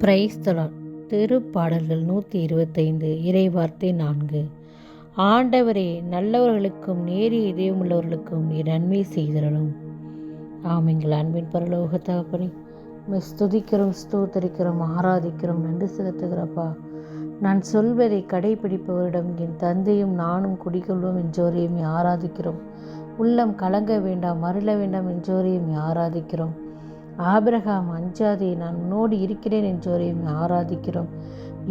Praise the Lord. திருப்பாடல்கள் 125 இறைவார்த்தை 4. ஆண்டவரே, நல்லவர்களுக்கும் நேரிய இதயமுள்ளவர்களுக்கும் நீர் நன்மை செய்திடலும். எங்கள் அன்பின் பரலோக தகப்பனே, ஸ்துதிக்கிறோம், ஸ்தோத்தரிக்கிறோம், ஆராதிக்கிறோம், நன்றி செலுத்துகிறப்பா. நான் சொல்வதை கடைபிடிப்பவரிடம் என் தந்தையும் நானும் குடிக்கொள்வோம் என்றோரையும் ஆராதிக்கிறோம். உள்ளம் கலங்க வேண்டாம், மருள வேண்டாம் என்றோரையும் ஆராதிக்கிறோம். ஆபிரகாம், அஞ்சாதே, நான் உன்னோடு இருக்கிறேன் என்றோரையும் ஆராதிக்கிறோம்.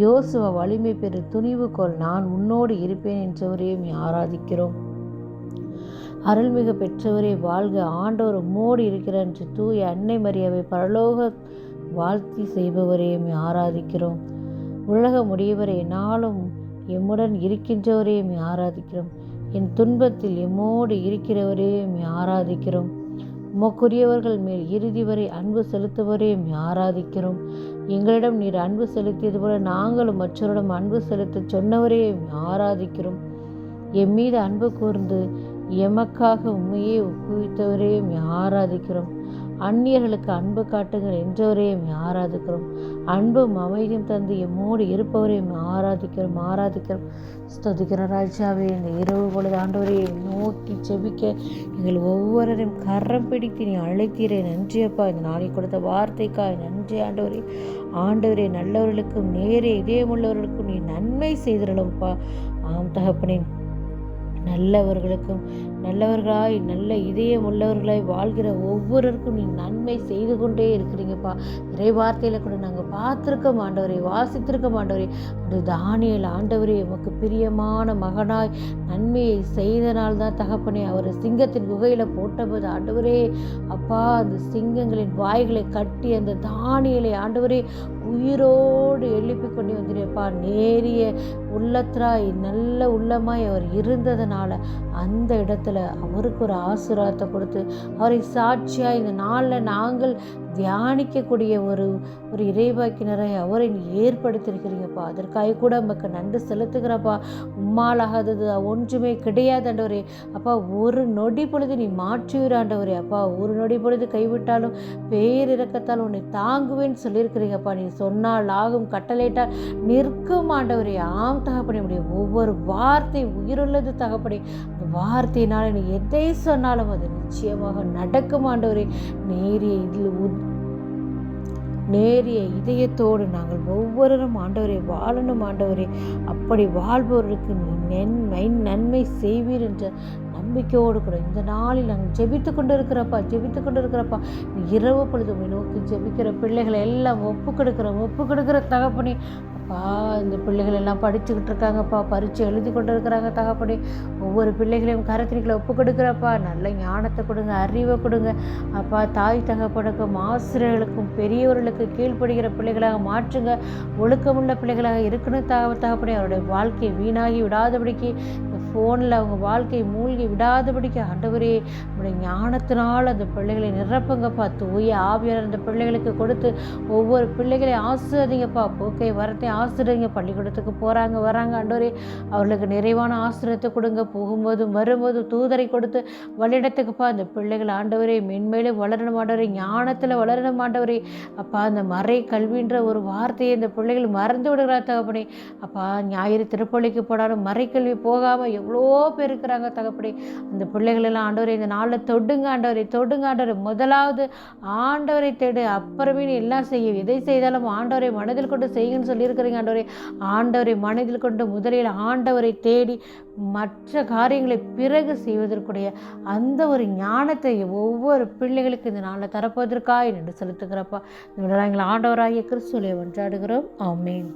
யோசுவா, வலிமை பெறு, துணிவு கொள், நான் உன்னோடு இருப்பேன் என்றவரையும் ஆராதிக்கிறோம். அருள்மிகு பெற்றவரே வாழ்க, ஆண்டவர் உம்மோடு இருக்கிறார் என்று தூய அன்னை மரியாவை பரலோக வாழ்த்தி செய்பவரையும் ஆராதிக்கிறோம். உலக முடியவரை நாளும் எம்முடன் இருக்கின்றவரையும் ஆராதிக்கிறோம். என் துன்பத்தில் எம்மோடு இருக்கிறவரையும் ஆராதிக்கிறோம். உமக்குரியவர்கள் மேல் இறுதி வரை அன்பு செலுத்துவரையும் ஆராதிக்கிறோம். எங்களிடம் நீர் அன்பு செலுத்தியது போல நாங்களும் மற்றவரிடம் அன்பு செலுத்த சொன்னவரையும் ஆராதிக்கிறோம். எம் மீது அன்பு கூர்ந்து எமக்காக உண்மையே ஒப்புவித்தவரையும் ஆராதிக்கிறோம். அந்நியர்களுக்கு அன்பு காட்டுங்கள் என்றவரையும் ஆராதிக்கிறோம். அன்பும் அமைதியும் தந்து எம்மோடு இருப்பவரையும் ஆராதிக்கிறோம். ஸ்துதிக்கிற ராஜாவே, இந்த இரவு பொழுது ஆண்டவரையை நோக்கி செபிக்க எங்கள் ஒவ்வொருவரையும் கரம் பிடித்து நீ அழைத்தீரே. நன்றியப்பா. இந்த நாளை கொடுத்த வார்த்தைக்காய் நன்றி ஆண்டவரே. ஆண்டவரே, நல்லவர்களுக்கும் நேரே இதயமுள்ளவர்களுக்கும் நீ நன்மை செய்திடலும்ப்பா. ஆம் தகப்பனே, நல்லவர்களுக்கும் நல்லவர்களாய் நல்ல இதயம் உள்ளவர்களாய் வாழ்கிற ஒவ்வொருவருக்கும் நீ நன்மை செய்து கொண்டே இருக்கிறீங்கப்பா. இறை வார்த்தையில் கூட நாங்கள் பார்த்துருக்கோம் ஆண்டவரே, வாசித்திருக்கோம் ஆண்டவரே. அந்த தானியேல் ஆண்டவரே, உமக்கு பிரியமான மகனாய் நன்மையை செய்தனால்தான் தகப்பனே அவர் சிங்கத்தின் குகையில் போட்டபோது ஆண்டவரே அப்பா, அந்த சிங்கங்களின் வாய்களை கட்டி அந்த தானியேலை ஆண்டவரே உயிரோடு எழுப்பி கொண்டு வந்திருப்பா. நேரிய உள்ளத்திராய் நல்ல உள்ளமாய் அவர் இருந்ததனால அந்த இடத்துல அவருக்கு ஒரு ஆசீர்வாதத்தை கொடுத்து அவரை சாட்சியாக இந்த நாளில் நாங்கள் தியானிக்கக்கூடிய ஒரு இறைவாக்கினரை அவரை நீ ஏற்படுத்தியிருக்கிறீங்கப்பா. அதற்காக கூட நமக்கு நன்றி செலுத்துகிறப்பா. உம்மாலாகாதது ஒன்றுமே கிடையாது ஆண்டவரே. அப்பா, ஒரு நொடி பொழுது நீ மாற்றிவிட ஆண்டவரே. அப்பா, ஒரு நொடி பொழுது கைவிட்டாலும் பேரிரக்கத்தால் உன்னை தாங்குவேன்னு சொல்லியிருக்கிறீங்கப்பா. நீ சொன்னால் ஆகும், கட்டளையிட்டால் நிற்கும் ஆண்டவரே. ஆம் தகப்பனே, உடைய ஒவ்வொரு வார்த்தை உயிருள்ளது தகப்பனே. அந்த வார்த்தையினால நீ எதை சொன்னாலும் அது நிச்சயமாக நடக்கும் ஆண்டவரே. நேரிய இதயத்தோடு நாங்கள் ஒவ்வொருவரும் ஆண்டவரை வாழணும் ஆண்டவரே. அப்படி வாழ்பவர்களுக்கு நீ நன்மை செய்வீர் என்ற நம்பிக்கையோடு கூட இந்த நாளில் நாங்கள் ஜெபித்து கொண்டு இருக்கிறப்பா. இரவு பொழுது நோக்கி ஜெபிக்கிற பிள்ளைகளை எல்லாம் ஒப்பு கொடுக்குற தகப்பனே. அப்பா, இந்த பிள்ளைகள் எல்லாம் படிச்சுக்கிட்டு இருக்காங்கப்பா, பரீட்சை எழுதி கொண்டு இருக்கிறாங்க தகப்பனே. ஒவ்வொரு பிள்ளைகளையும் கரத்தினிகளை ஒப்பு கொடுக்குறப்பா. நல்ல ஞானத்தை கொடுங்க, அறிவை கொடுங்க அப்பா. தாய் தகப்பனுக்கும் ஆசிரியர்களுக்கும் பெரியவர்களுக்கு கீழ்ப்படுகிற பிள்ளைகளாக மாற்றுங்க. ஒழுக்கமுள்ள பிள்ளைகளாக இருக்கணும் தகப்பனே. அவருடைய வாழ்க்கை வீணாகி விடாதபடிக்கு, ஃபோனில் அவங்க வாழ்க்கை மூழ்கி விடாதபடிக்கு ஆண்டவரே நம்முடைய ஞானத்தினால் அந்த பிள்ளைகளை நிரப்புங்கப்பா. தூய ஆவியார் அந்த பிள்ளைகளுக்கு கொடுத்து ஒவ்வொரு பிள்ளைகளையும் ஆசீர்வதிங்கப்பா. போக்கை வரத்தை ஆசீர்வதிங்க. பள்ளிக்கூடத்துக்கு போகிறாங்க வராங்க ஆண்டவரே, அவர்களுக்கு நிறைவான ஆசீர்வாதத்தை கொடுங்க. போகும்போதும் வரும்போதும் தூதரை கொடுத்து வழியிடத்துக்குப்பா. அந்த பிள்ளைகள் ஆண்டவரே மென்மேலும் வளரணும் ஆண்டவரே, ஞானத்தில் வளரணும் ஆண்டவரே. அப்பா, அந்த மறை கல்வின்ற ஒரு வார்த்தையை இந்த பிள்ளைகள் மறந்து விடுகிறார் தகப்பனே. அப்பா, ஞாயிறு திருப்பள்ளிக்கு போனாலும் மறைக்கல்வி போகாமல் எவ்வளோ பேர் இருக்கிறாங்க தகப்பனே. அந்த பிள்ளைகள் எல்லாம் ஆண்டவரை இந்த நாளில் தொடுங்க ஆண்டவரை. முதலாவது ஆண்டவரை தேடு, அப்புறமே நீ எல்லாம் செய்ய. எதை செய்தாலும் ஆண்டவரை மனதில் கொண்டு செய்யுன்னு சொல்லியிருக்கிறீங்க ஆண்டவரை. ஆண்டவரை மனதில் கொண்டு முதலில் ஆண்டவரை தேடி மற்ற காரியங்களை பிறகு செய்வதற்குடைய அந்த ஒரு ஞானத்தை ஒவ்வொரு பிள்ளைகளுக்கு இந்த நாளில் தரப்போவதற்காக என்று செலுத்துகிறப்பா. இந்த எங்கள் ஆண்டவராகிய கிறிஸ்துவை கொண்டாடுகிறோம். ஆமென்.